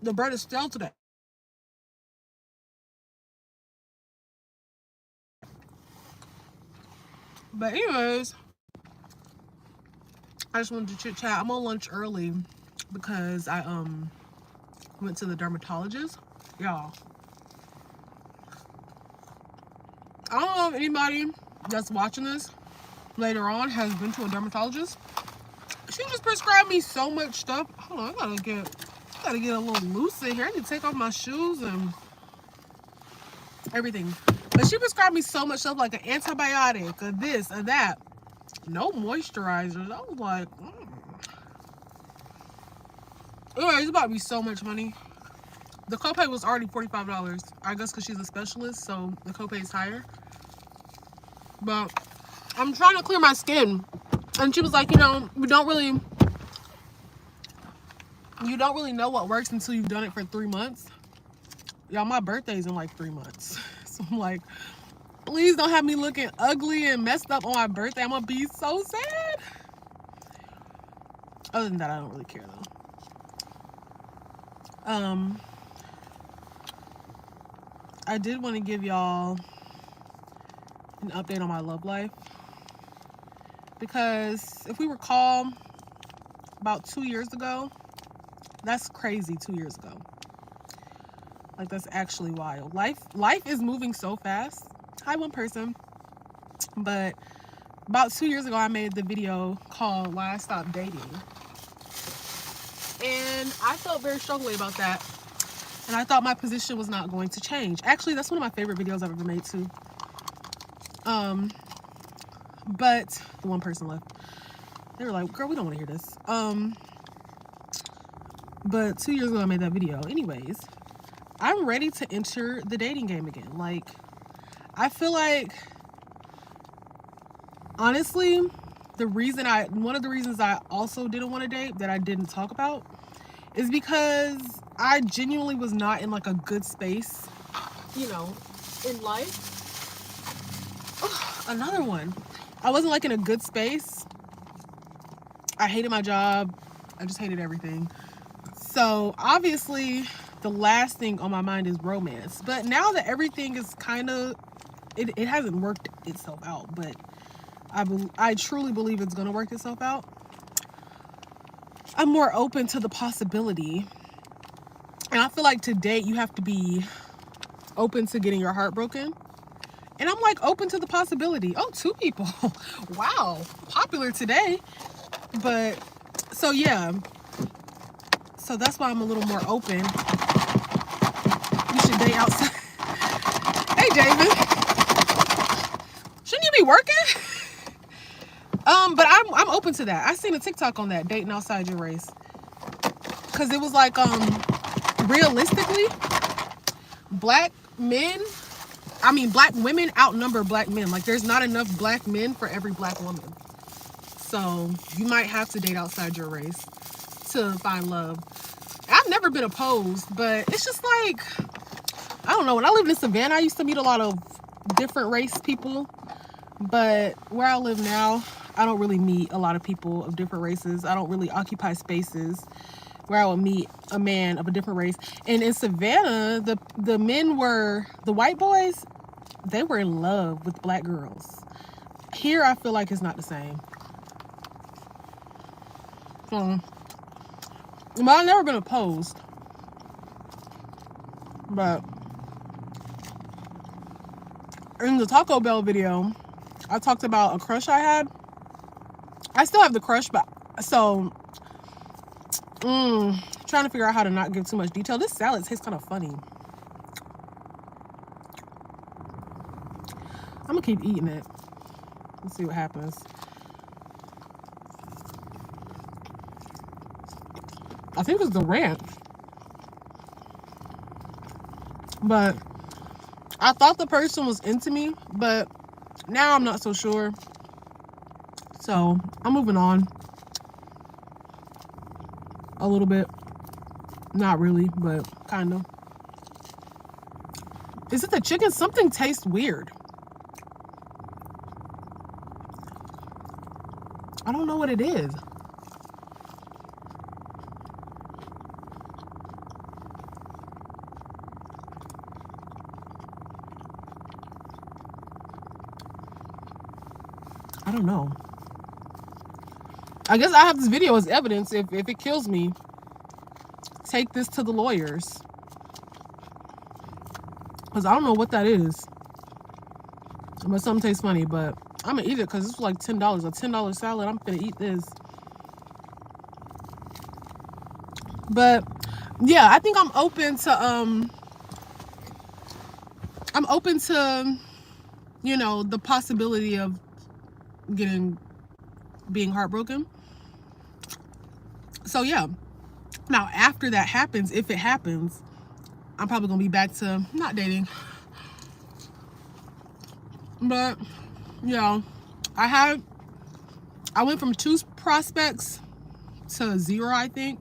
The bread is stale today. But anyways, I just wanted to chit chat. I'm on lunch early because I went to the dermatologist. Y'all, I don't know if anybody that's watching this later on has been to a dermatologist. She just prescribed me so much stuff. Hold on, I gotta get a little loose in here. I need to take off my shoes and everything. But she prescribed me so much stuff, like an antibiotic, a this, a that. No moisturizers. I was like, Anyway, it's about to be so much money. The copay was already $45. I guess because she's a specialist, so the copay is higher. But I'm trying to clear my skin. And she was like, you don't really know what works until you've done it for 3 months. Y'all, my birthday's in like 3 months. So I'm like, please don't have me looking ugly and messed up on my birthday. I'm gonna be so sad. Other than that, I don't really care though. I did want to give y'all an update on my love life, because if we recall, about 2 years ago, that's crazy, 2 years ago. Like, that's actually wild. Life is moving so fast. Hi, one person. But about 2 years ago, I made the video called Why I Stopped Dating. And I felt very strongly about that. And I thought my position was not going to change. Actually, that's one of my favorite videos I've ever made too. But the one person left. They were like, girl, we don't want to hear this. But 2 years ago, I made that video. Anyways, I'm ready to enter the dating game again. Like, I feel like, honestly, one of the reasons I also didn't want to date that I didn't talk about is because I genuinely was not in like a good space, in life. Ugh, another one. I wasn't like in a good space. I hated my job. I just hated everything. So obviously the last thing on my mind is romance. But now that everything is kind of, it hasn't worked itself out, but I truly believe it's going to work itself out. I'm more open to the possibility. And I feel like to date, you have to be open to getting your heart broken. And I'm like open to the possibility. Oh, 2 people. Wow. Popular today. But so yeah. So that's why I'm a little more open. You should date outside. Hey, David. Shouldn't you be working? But I'm open to that. I seen a TikTok on that, dating outside your race. Cause it was like, realistically, black women outnumber black men. Like, there's not enough black men for every black woman. So you might have to date outside your race to find love. I've never been opposed, but it's just like, I don't know. When I lived in Savannah, I used to meet a lot of different race people. But where I live now, I don't really meet a lot of people of different races. I don't really occupy spaces where I would meet a man of a different race. And in Savannah, the men were, the white boys, they were in love with black girls. Here, I feel like it's not the same. So, well, I've never been opposed. But in the Taco Bell video, I talked about a crush I had. I still have the crush, but so trying to figure out how to not give too much detail. This salad tastes kind of funny. I'm gonna keep eating it. Let's see what happens. I think it's the ranch. But I thought the person was into me, but now I'm not so sure. So I'm moving on. A little bit. Not really, but kind of. Is it the chicken? Something tastes weird. I don't know what it is. I don't know. I guess I have this video as evidence. If it kills me, take this to the lawyers. Because I don't know what that is. But something tastes funny, but I'm gonna eat it because it's like $10. A $10 salad. I'm gonna eat this. But yeah, I think I'm open to you know, the possibility of being heartbroken. So yeah. Now after that happens, if it happens, I'm probably gonna be back to not dating. But yeah, I went from 2 prospects to 0, I think.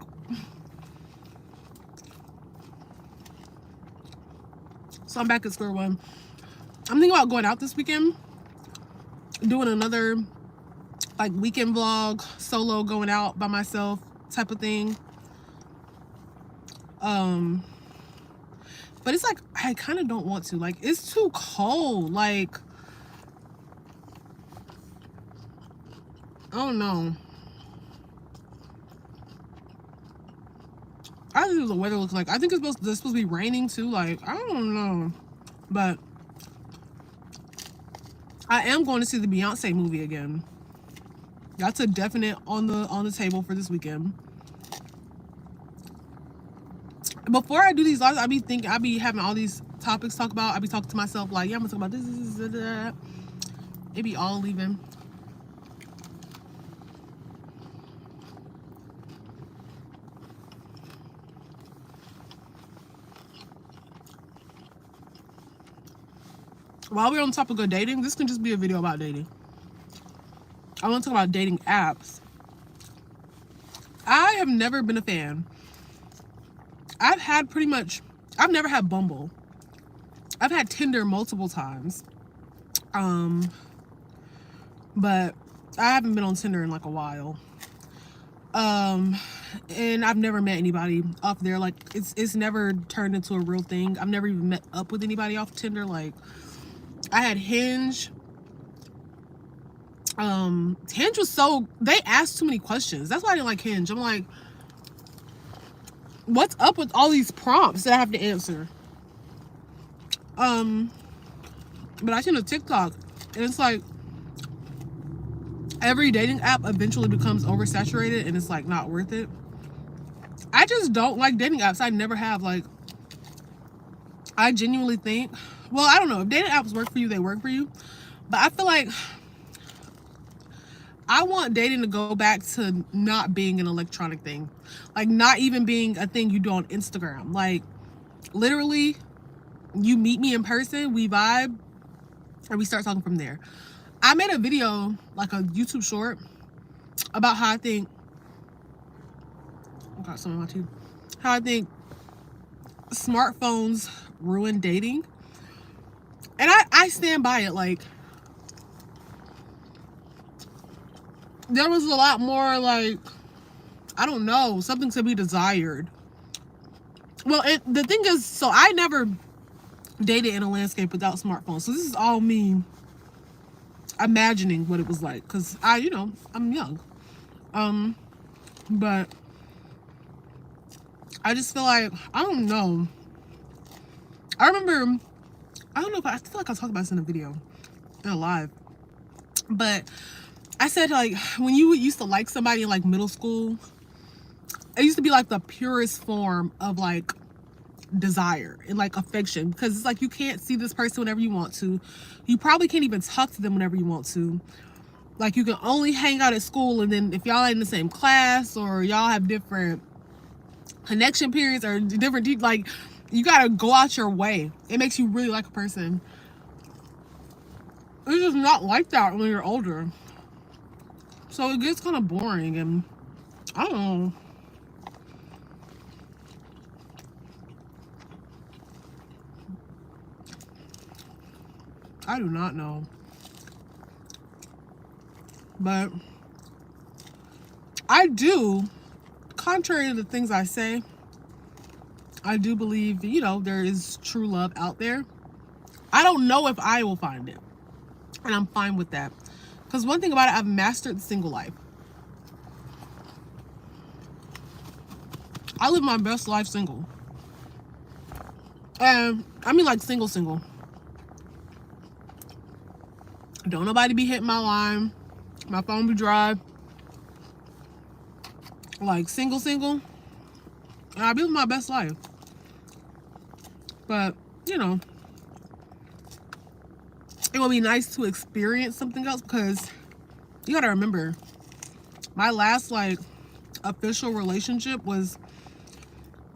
So I'm back at square one. I'm thinking about going out this weekend, doing another like weekend vlog, solo going out by myself type of thing. But it's like I kind of don't want to. Like, it's too cold. Like, I don't know. I don't know what the weather looks like. I think it's supposed to be raining too. Like, I don't know. But I am going to see the Beyonce movie again. That's a definite on the table for this weekend. Before I do these lives, I be having all these topics to talk about. I be talking to myself like, yeah, I'm gonna talk about this, that. It be all leaving. While we're on the topic of dating, this can just be a video about dating. I want to talk about dating apps. I have never been a fan. I've never had Bumble. I've had Tinder multiple times. But I haven't been on Tinder in like a while. And I've never met anybody off there. Like, it's never turned into a real thing. I've never even met up with anybody off Tinder. Like, I had Hinge. Hinge was they asked too many questions. That's why I didn't like Hinge. I'm like, what's up with all these prompts that I have to answer? But I seen a TikTok, and it's like every dating app eventually becomes oversaturated, and it's like not worth it. I just don't like dating apps. I never have. Like, I genuinely think, well, I don't know, if dating apps work for you, they work for you, but I feel like I want dating to go back to not being an electronic thing. Like, not even being a thing you do on Instagram. Like, literally, you meet me in person, we vibe, and we start talking from there. I made a video, like a YouTube short, about how I think, I got some in my teeth, how I think smartphones ruin dating. And I stand by it. Like, there was a lot more, like, I don't know, something to be desired. Well, the thing is, so I never dated in a landscape without smartphones. So this is all me imagining what it was like, because I'm young. But I just feel like, I don't know. I remember, I feel like I talked about this in a video, in a live. But I said, like, when you used to like somebody in like middle school, it used to be like the purest form of like desire and like affection, because it's like you can't see this person whenever you want to. You probably can't even talk to them whenever you want to. Like, you can only hang out at school, and then if y'all in the same class or y'all have different connection periods or different, like, you gotta go out your way. It makes you really like a person. It's just not like that when you're older. So it gets kind of boring, and I don't know. I do not know. But I do, contrary to the things I say, I do believe, there is true love out there. I don't know if I will find it. And I'm fine with that. Because one thing about it, I've mastered the single life. I live my best life single. And I mean like single. Don't nobody be hitting my line. My phone be dry. Like single. And I live my best life. But, you know, it would be nice to experience something else, because you gotta remember, my last like official relationship was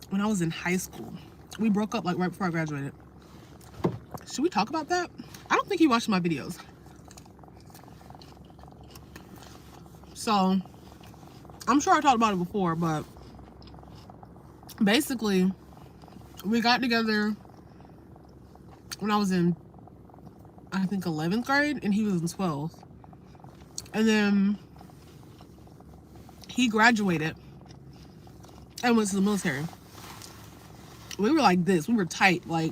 when I was in high school. We broke up like right before I graduated. Should we talk about that? I don't think he watched my videos. So, I'm sure I talked about it before, but basically, we got together when I was in, I think, 11th grade, and he was in 12th. And then he graduated and went to the military. We were like this. We were tight. Like,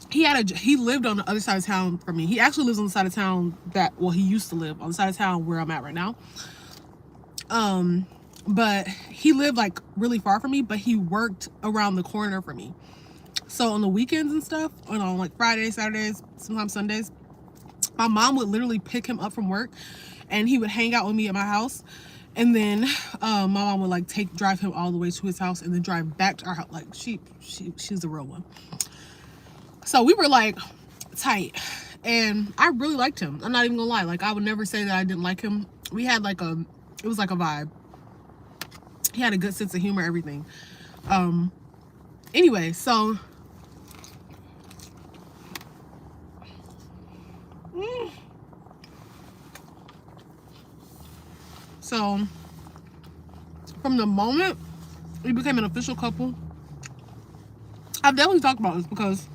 he lived on the other side of town from me. He actually lives on the side of town he used to live on the side of town where I'm at right now. But he lived like really far from me, but he worked around the corner from me. So on the weekends and stuff, and on like Fridays, Saturdays, sometimes Sundays, my mom would literally pick him up from work and he would hang out with me at my house. And then my mom would like drive him all the way to his house and then drive back to our house. Like she's the real one. So we were like tight, and I really liked him. I'm not even gonna lie. Like, I would never say that I didn't like him. We had like it was like a vibe. He had a good sense of humor, everything. Anyway, so from the moment we became an official couple, I've definitely talked about this because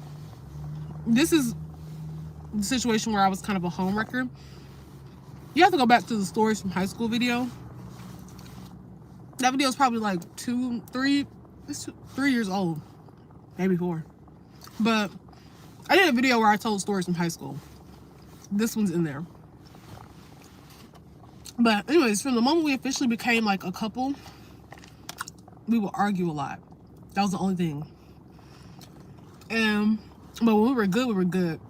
this is the situation where I was kind of a homewrecker. You have to go back to the stories from high school video. That video is probably like 3 years old, maybe 4. But I did a video where I told stories from high school. This one's in there. But anyways, from the moment we officially became like a couple, we would argue a lot. That was the only thing. But when we were good, we were good.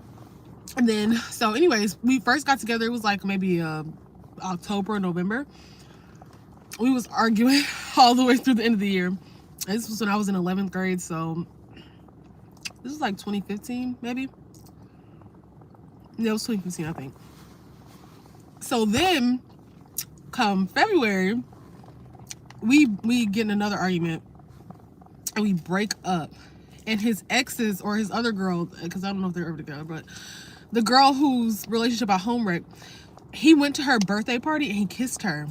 And then, so anyways, we first got together, it was like maybe October or November. We was arguing all the way through the end of the year. This was when I was in 11th grade, so this was like 2015, maybe? No, it was 2015, I think. So then, come February, we get in another argument, and we break up. And his exes, or his other girl, because I don't know if they're ever together, but the girl whose relationship I homewrecked, he went to her birthday party and he kissed her.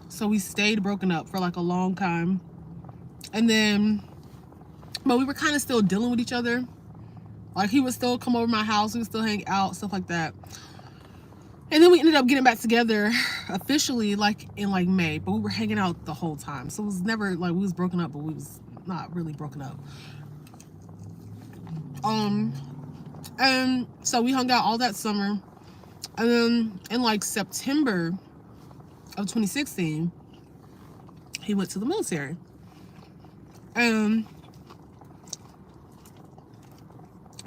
So we stayed broken up for like a long time. And then, but we were kind of still dealing with each other. Like, he would still come over my house, we would still hang out, stuff like that. And then we ended up getting back together officially like in like May, but we were hanging out the whole time. So it was never like we was broken up, but we was not really broken up. And so we hung out all that summer. And then in like September of 2016, he went to the military. And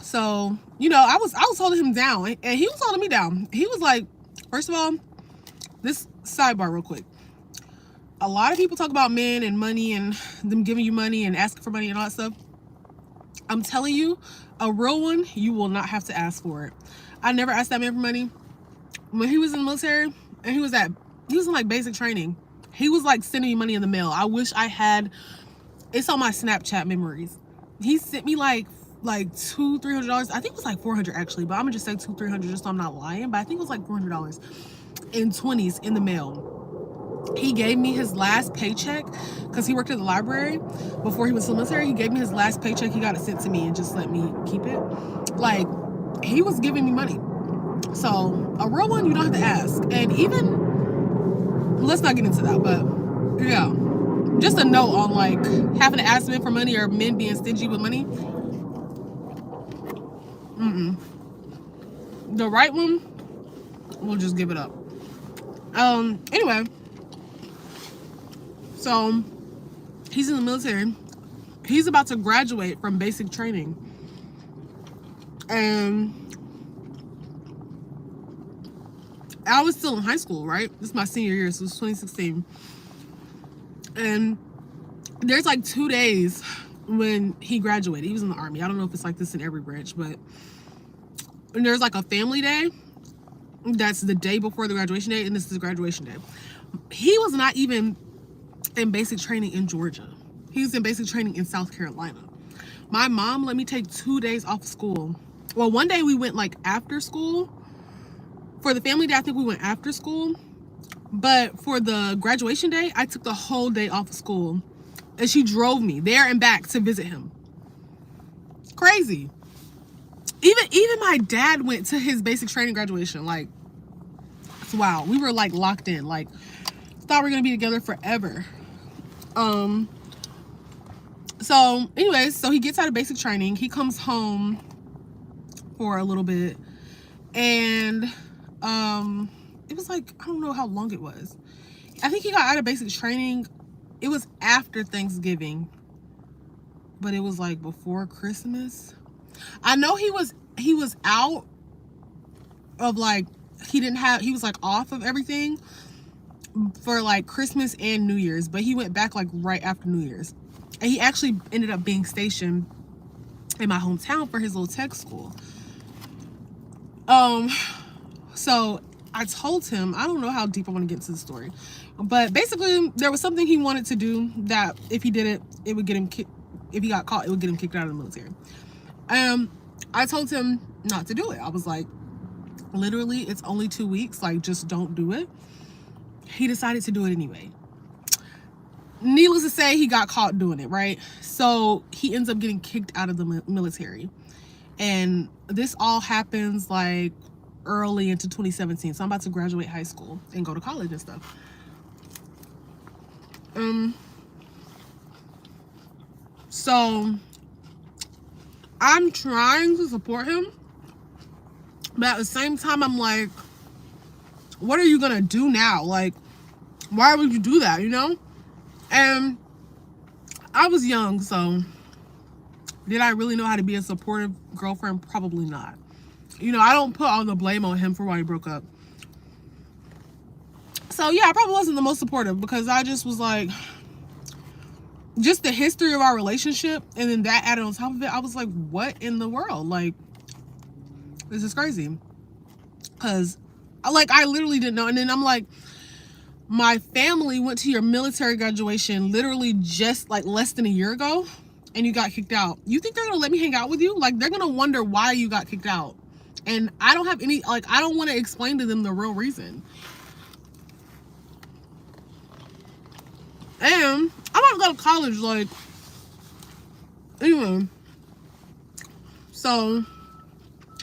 so, you know, I was holding him down, and he was holding me down. He was like, first of all, this sidebar real quick. A lot of people talk about men and money and them giving you money and asking for money and all that stuff. I'm telling you, a real one, you will not have to ask for it. I never asked that man for money. When he was in the military, and he was in like basic training, he was like sending me money in the mail. I wish I had, it's on my Snapchat memories. He sent me like $200-$300. I think it was like $400 actually, but I'm gonna just say $200-$300 just so I'm not lying. But I think it was like $400 in 20s in the mail. He gave me his last paycheck because he worked at the library before he was in the military. He gave me his last paycheck. He got it sent to me and just let me keep it. Like, he was giving me money. So a real one, you don't have to ask. And even, let's not get into that, but yeah, just a note on like having to ask men for money or men being stingy with money. The right one we'll just give it up. Anyway, so he's in the military. He's about to graduate from basic training. And I was still in high school, right? This is my senior year, so it was 2016. And there's like 2 days when he graduated. He was in the Army. I don't know if it's like this in every branch, but and there's like a family day. That's the day before the graduation day, and this is the graduation day. He was not even in basic training in Georgia. He was in basic training in South Carolina. My mom let me take 2 days off of school. Well, one day we went like after school. For the family day, I think we went after school. But for the graduation day, I took the whole day off of school. And she drove me there and back to visit him. Crazy. Even my dad went to his basic training graduation. Like, wow. We were like locked in. Like, thought we were gonna be together forever. So anyways, so he gets out of basic training. He comes home for a little bit. And it was like, I don't know how long it was. I think he got out of basic training. It was after Thanksgiving, but it was like before Christmas. I know he was out of like, he was like off of everything for like Christmas and New Year's, but he went back like right after New Year's. And he actually ended up being stationed in my hometown for his little tech school. So I told him, I don't know how deep I want to get into the story, but basically there was something he wanted to do that if he did it, it would get him if he got caught, it would get him kicked out of the military. I told him not to do it. I was like, literally, it's only 2 weeks. Like, just don't do it. He decided to do it anyway. Needless to say, he got caught doing it, right? So he ends up getting kicked out of the military. And this all happens like early into 2017. So I'm about to graduate high school and go to college and stuff. So I'm trying to support him, but at the same time, I'm like, what are you gonna do now? Like, why would you do that, you know? And I was young, so did I really know how to be a supportive girlfriend? Probably not. You know, I don't put all the blame on him for why he broke up. So yeah, I probably wasn't the most supportive because I just was like, just the history of our relationship and then that added on top of it, I was like, what in the world? Like, this is crazy. Because I literally didn't know. And then I'm like, my family went to your military graduation literally just like less than a year ago and you got kicked out. You think they're gonna let me hang out with you? Like, they're gonna wonder why you got kicked out. And I don't have any, like, I don't want to explain to them the real reason. And I'm about to go to college, like, anyway. So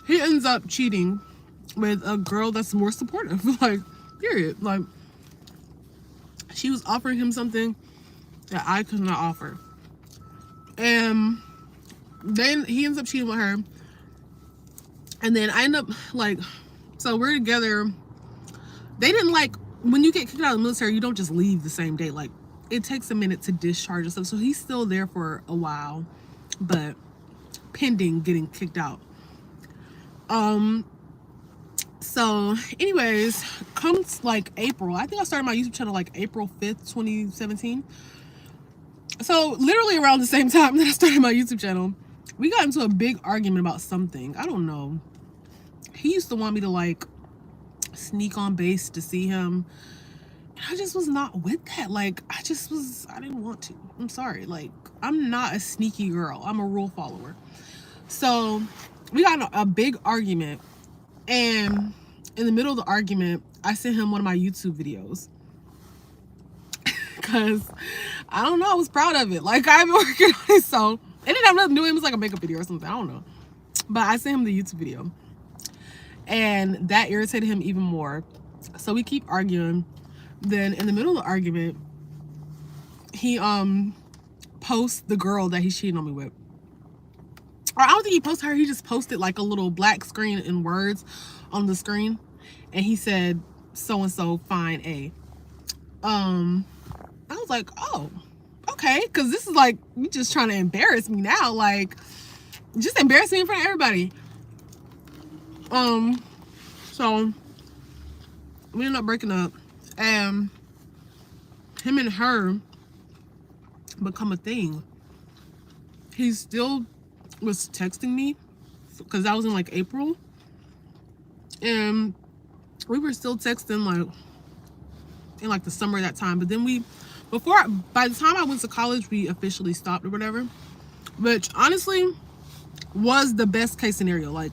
he ends up cheating with a girl that's more supportive, like, period. Like, she was offering him something that I could not offer. And then he ends up cheating with her. And then I end up, like, so we're together. They didn't, like, when you get kicked out of the military, you don't just leave the same day. Like, it takes a minute to discharge and stuff. So he's still there for a while, but pending getting kicked out. So anyways, comes like April. I think I started my YouTube channel like April 5th, 2017. So literally around the same time that I started my YouTube channel, we got into a big argument about something. I don't know. He used to want me to like sneak on base to see him. I just was not with that. Like, I didn't want to. I'm sorry. Like, I'm not a sneaky girl. I'm a rule follower. So we got a big argument. And in the middle of the argument, I sent him one of my YouTube videos. Because, I don't know, I was proud of it. Like, I've been working on it, so it didn't have nothing to do with it. It was like a makeup video or something. I don't know. But I sent him the YouTube video. And that irritated him even more. So we keep arguing. Then in the middle of the argument, he posts the girl that he's cheating on me with. Or I don't think he posted her. He just posted like a little black screen and words on the screen. and he said so and so fine A. I was like, oh, okay, because this is like you just trying to embarrass me now, like just embarrass me in front of everybody. So we ended up breaking up, and him and her become a thing. He still was texting me because that was in like April, and we were still texting like in like the summer of that time. But then by the time I went to college, we officially stopped or whatever, which honestly was the best case scenario. Like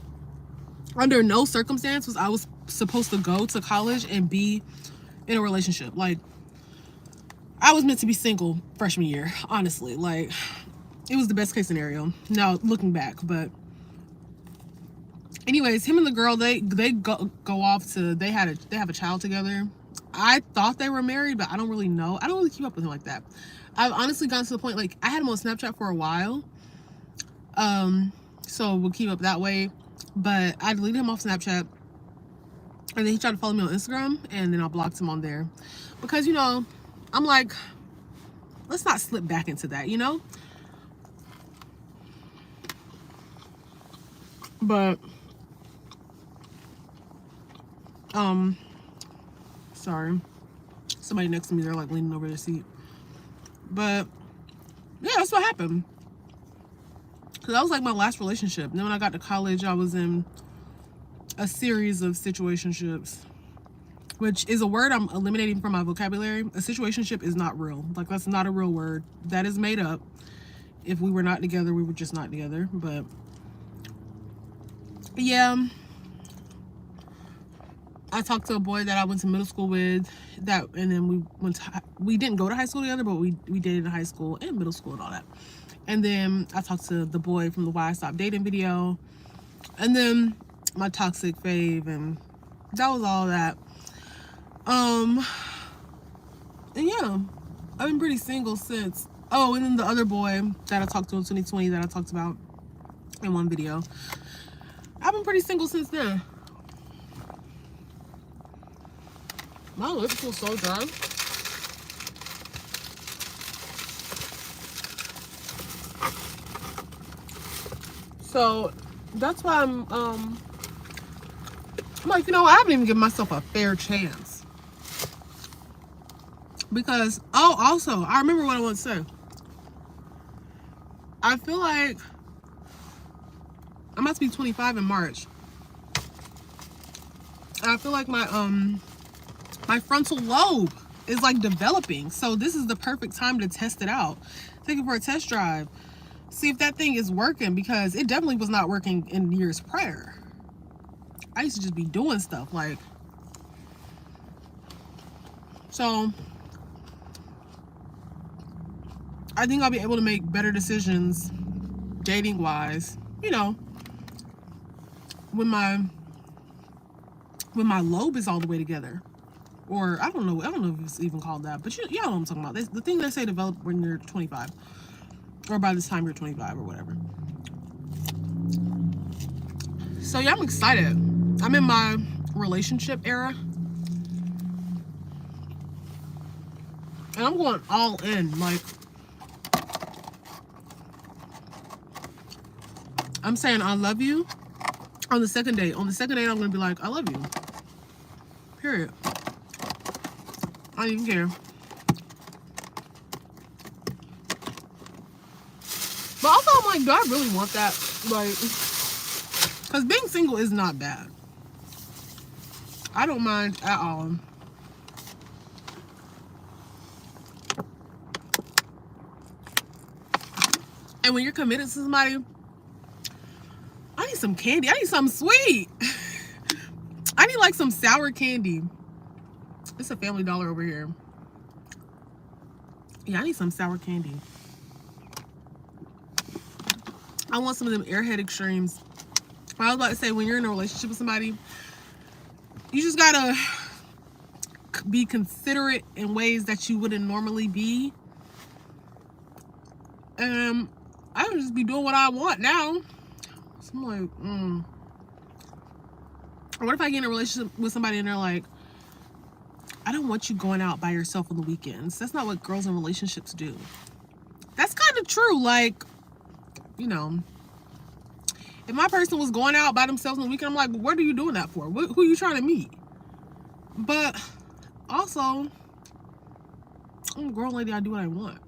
under no circumstance was I was supposed to go to college and be in a relationship. Like I was meant to be single freshman year, honestly. Like it was the best case scenario now looking back. But anyways, him and the girl, they go off to, they have a child together. I thought they were married, but I don't really know. I don't really keep up with him like that. I've honestly gotten to the point, like I had him on Snapchat for a while, so we'll keep up that way. But I deleted him off Snapchat, and then he tried to follow me on Instagram, and then I blocked him on there because, you know, I'm like, let's not slip back into that, you know. But sorry, somebody next to me, they're like leaning over their seat. But yeah, that's what happened. Because that was like my last relationship. And then when I got to college, I was in a series of situationships, which is a word I'm eliminating from my vocabulary. A situationship is not real. Like that's not a real word. That is made up. If we were not together, we were just not together. But yeah, I talked to a boy that I went to middle school with, and then we didn't go to high school together, but we dated in high school and middle school and all that. And then I talked to the boy from the Why I Stopped Dating video, and then my toxic fave, and that was all that. And yeah, I've been pretty single since. Oh, and then the other boy that I talked to in 2020 that I talked about in one video, I've been pretty single since then. My lips feel so dry. So that's why I'm like, you know, I haven't even given myself a fair chance. Because, oh, also, I remember what I want to say. I feel like I'm about to be 25 in March. And I feel like my frontal lobe is like developing. So this is the perfect time to test it out. Take it for a test drive. See if that thing is working, because it definitely was not working in years prior. I used to just be doing stuff like, so I think I'll be able to make better decisions dating wise, you know, when my lobe is all the way together. Or I don't know if it's even called that, but y'all know what I'm talking about. The thing they say develop when you're 25, or by this time you're 25 or whatever. So yeah, I'm excited. I'm in my relationship era, and I'm going all in. Like, I'm saying I love you on the second date. On the second date, I'm gonna be like, I love you. Period. I don't even care. But also, I'm like, do I really want that? Like, because being single is not bad. I don't mind at all. And when you're committed to somebody, I need some candy. I need something sweet. I need like some sour candy. It's a Family Dollar over here. Yeah, I need some sour candy. I want some of them Airhead Extremes. I was about to say, when you're in a relationship with somebody, you just gotta be considerate in ways that you wouldn't normally be. And I would just be doing what I want now. So I'm like, Or what if I get in a relationship with somebody and they're like, I don't want you going out by yourself on the weekends. That's not what girls in relationships do. That's kind of true. Like, you know, if my person was going out by themselves on the weekend, I'm like, what are you doing that for? Who are you trying to meet? But also, I'm a girl lady. I do what I want.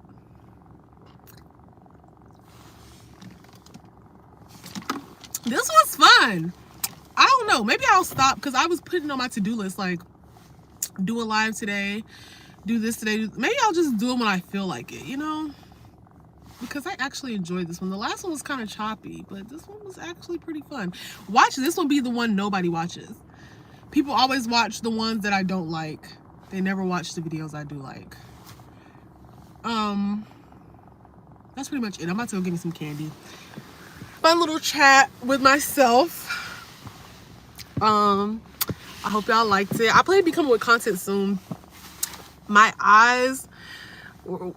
This was fun. I don't know. Maybe I'll stop because I was putting on my to-do list, like, do a live today, do this today. Maybe I'll just do it when I feel like it, you know? Because I actually enjoyed this one. The last one was kind of choppy, but this one was actually pretty fun. Watch this one be the one nobody watches. People always watch the ones that I don't like. They never watch the videos I do like. That's pretty much it. I'm about to go get me some candy. Fun little chat with myself. I hope y'all liked it. I plan to be coming with content soon. My eyes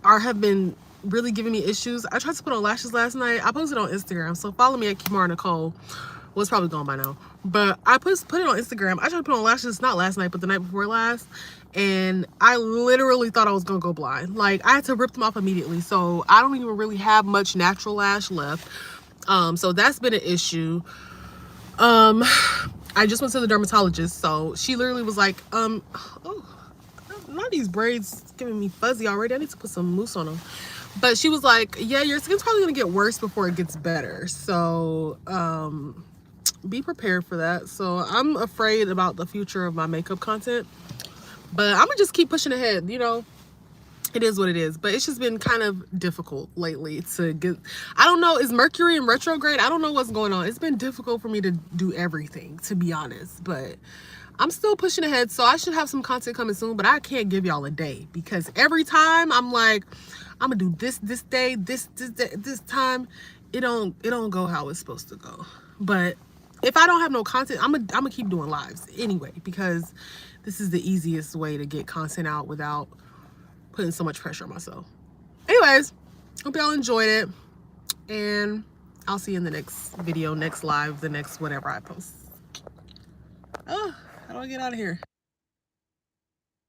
have been really giving me issues. I tried to put on lashes last night. I posted on Instagram, so follow me at Kimara Nicole. Well, it's probably gone by now, but I put it on Instagram. I tried to put on lashes not last night, but the night before last, and I literally thought I was gonna go blind. Like, I had to rip them off immediately, so I don't even really have much natural lash left. So that's been an issue. I just went to the dermatologist, so she literally was like, oh, not these braids giving me fuzzy already. I need to put some mousse on them. But she was like, yeah, your skin's probably gonna get worse before it gets better. So, be prepared for that. So I'm afraid about the future of my makeup content, but I'm gonna just keep pushing ahead. You know, it is what it is. But it's just been kind of difficult lately to get, I don't know, is Mercury in retrograde? I don't know what's going on. It's been difficult for me to do everything, to be honest, but I'm still pushing ahead. So I should have some content coming soon, but I can't give y'all a day because every time I'm like, I'm gonna do this day, this time, it don't go how it's supposed to go. But if I don't have no content, I'm gonna keep doing lives anyway, because this is the easiest way to get content out without putting so much pressure on myself. Anyways, hope y'all enjoyed it, and I'll see you in the next video, next live, the next whatever I post. Oh, how do I get out of here?